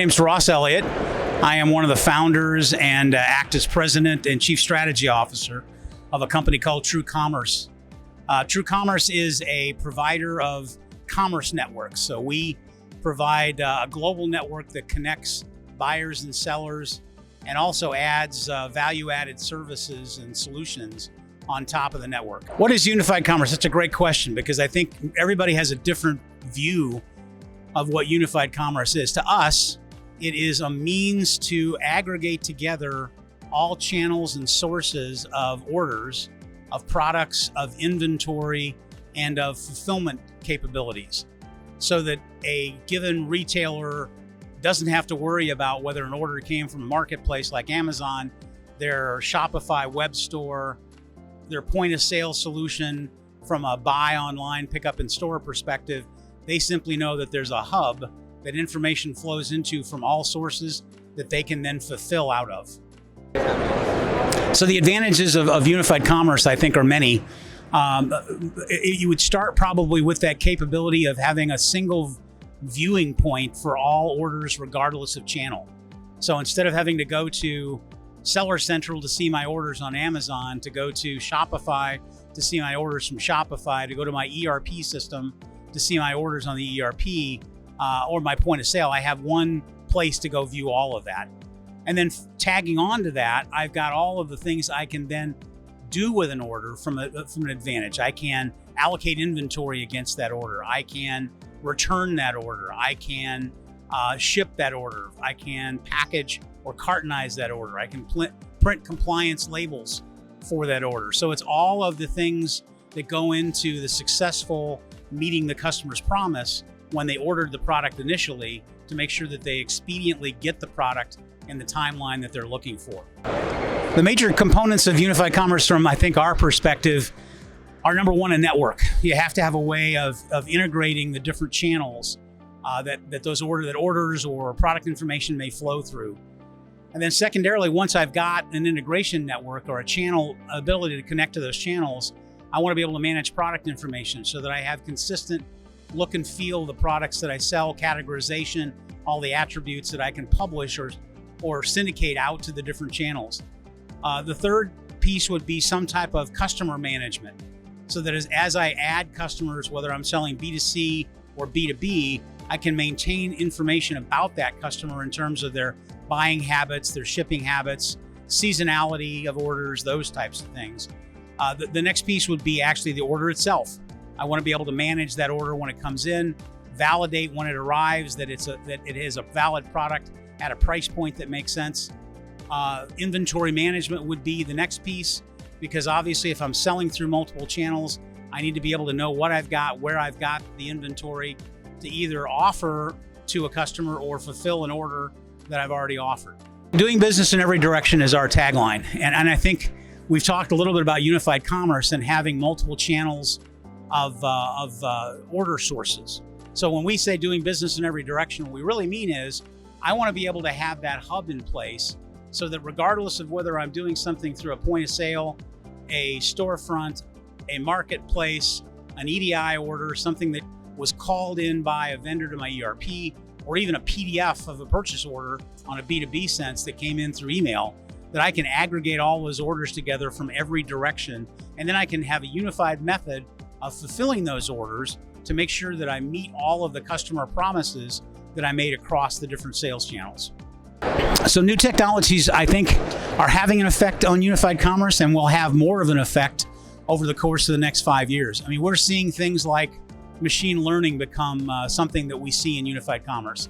name's Ross Elliott. I am one of the founders and act as president and chief strategy officer of a company called TrueCommerce. TrueCommerce is a provider of commerce networks. So we provide a global network that connects buyers and sellers and also adds value-added services and solutions on top of the network. What is unified commerce? That's a great question because I think everybody has a different view of what unified commerce is. To us, it is a means to aggregate together all channels and sources of orders, of products, of inventory, and of fulfillment capabilities so that a given retailer doesn't have to worry about whether an order came from a marketplace like Amazon, their Shopify web store, their point of sale solution from a buy online, pick up in store perspective. They simply know that there's a hub that information flows into from all sources that they can then fulfill out of. So the advantages of unified commerce, I think, are many. You would start probably with that capability of having a single viewing point for all orders regardless of channel. So instead of having to go to Seller Central to see my orders on Amazon, to go to Shopify to see my orders from Shopify, to go to my ERP system to see my orders on the ERP or my point of sale, I have one place to go view all of that. And then tagging on to that, I've got all of the things I can then do with an order from an advantage. I can allocate inventory against that order. I can return that order. I can ship that order. I can package or cartonize that order. I can print compliance labels for that order. So it's all of the things that go into the successful meeting the customer's promise when they ordered the product initially to make sure that they expediently get the product in the timeline that they're looking for. The major components of unified commerce from, I think, our perspective are number one, a network. You have to have a way of integrating the different channels that orders or product information may flow through. And then secondarily, once I've got an integration network or a channel ability to connect to those channels, I want to be able to manage product information so that I have consistent look and feel of the products that I sell, categorization, all the attributes that I can publish or syndicate out to the different channels. The third piece would be some type of customer management so that as I add customers, whether I'm selling B2C or B2B, I can maintain information about that customer in terms of their buying habits, their shipping habits, seasonality of orders, those types of things. The next piece would be actually the order itself. I want to be able to manage that order when it comes in, validate when it arrives that it is a valid product at a price point that makes sense. Inventory management would be the next piece, because obviously if I'm selling through multiple channels, I need to be able to know what I've got, where I've got the inventory to either offer to a customer or fulfill an order that I've already offered. Doing business in every direction is our tagline. And I think we've talked a little bit about unified commerce and having multiple channels of order sources. So when we say doing business in every direction, what we really mean is I want to be able to have that hub in place so that regardless of whether I'm doing something through a point of sale, a storefront, a marketplace, an EDI order, something that was called in by a vendor to my ERP, or even a PDF of a purchase order on a B2B sense that came in through email, that I can aggregate all those orders together from every direction. And then I can have a unified method of fulfilling those orders to make sure that I meet all of the customer promises that I made across the different sales channels. So new technologies, I think, are having an effect on unified commerce and will have more of an effect over the course of the next 5 years. I mean, we're seeing things like machine learning become something that we see in unified commerce.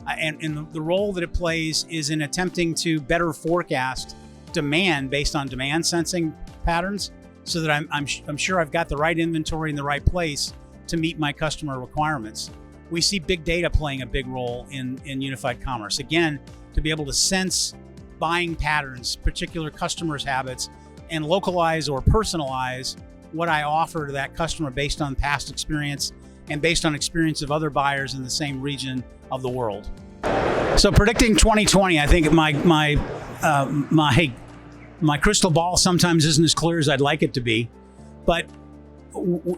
And the role that it plays is in attempting to better forecast demand based on demand sensing patterns so that I'm sure I've got the right inventory in the right place to meet my customer requirements. We see big data playing a big role in unified commerce. Again, to be able to sense buying patterns, particular customers' habits, and localize or personalize what I offer to that customer based on past experience and based on experience of other buyers in the same region of the world. So predicting 2020, I think my crystal ball sometimes isn't as clear as I'd like it to be. But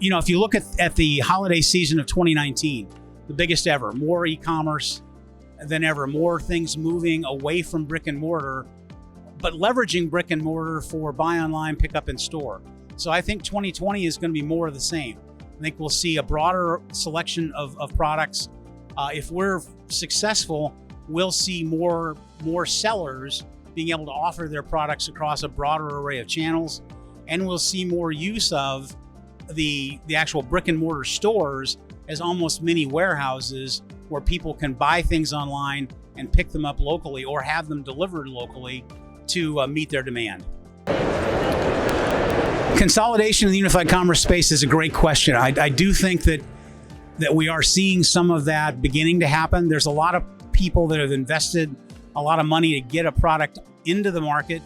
you know, if you look at the holiday season of 2019, the biggest ever, more e-commerce than ever. More things moving away from brick and mortar, but leveraging brick and mortar for buy online, pick up in store. So I think 2020 is going to be more of the same. I think we'll see a broader selection of products. If we're successful, we'll see more sellers being able to offer their products across a broader array of channels, and we'll see more use of the actual brick and mortar stores as almost mini warehouses where people can buy things online and pick them up locally or have them delivered locally to meet their demand. Consolidation in the unified commerce space is a great question. I do think that we are seeing some of that beginning to happen. There's a lot of people that have invested a lot of money to get a product into the market,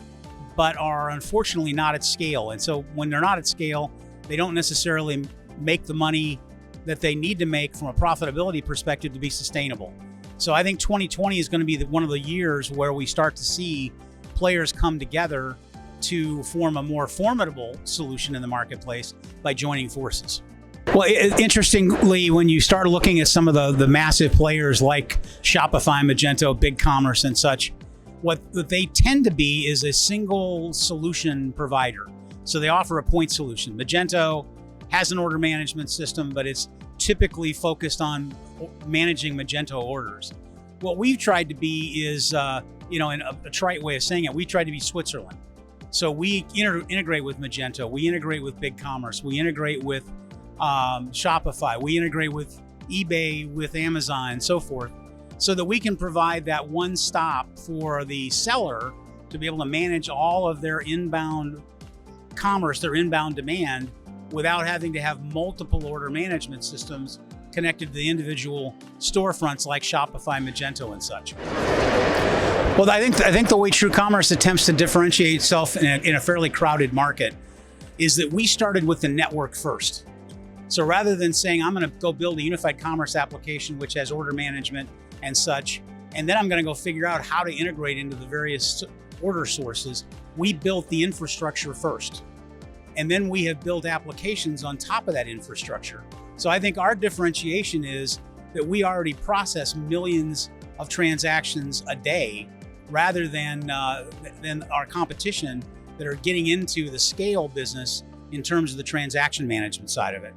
but are unfortunately not at scale. And so when they're not at scale, they don't necessarily make the money that they need to make from a profitability perspective to be sustainable. So I think 2020 is going to be one of the years where we start to see players come together to form a more formidable solution in the marketplace by joining forces. Well, interestingly, when you start looking at some of the massive players like Shopify, Magento, BigCommerce and such, what they tend to be is a single solution provider. So they offer a point solution. Magento has an order management system, but it's typically focused on managing Magento orders. What we've tried to be is, in a trite way of saying it, we tried to be Switzerland. So we integrate with Magento, we integrate with BigCommerce, we integrate with Shopify, we integrate with eBay, with Amazon, and so forth, so that we can provide that one stop for the seller to be able to manage all of their inbound commerce, their inbound demand, without having to have multiple order management systems connected to the individual storefronts like Shopify, Magento, and such. Well, I think the way TrueCommerce attempts to differentiate itself in a fairly crowded market is that we started with the network first. So rather than saying, I'm going to go build a unified commerce application which has order management and such, and then I'm going to go figure out how to integrate into the various order sources, we built the infrastructure first. And then we have built applications on top of that infrastructure. So I think our differentiation is that we already process millions of transactions a day, rather than our competition that are getting into the scale business in terms of the transaction management side of it.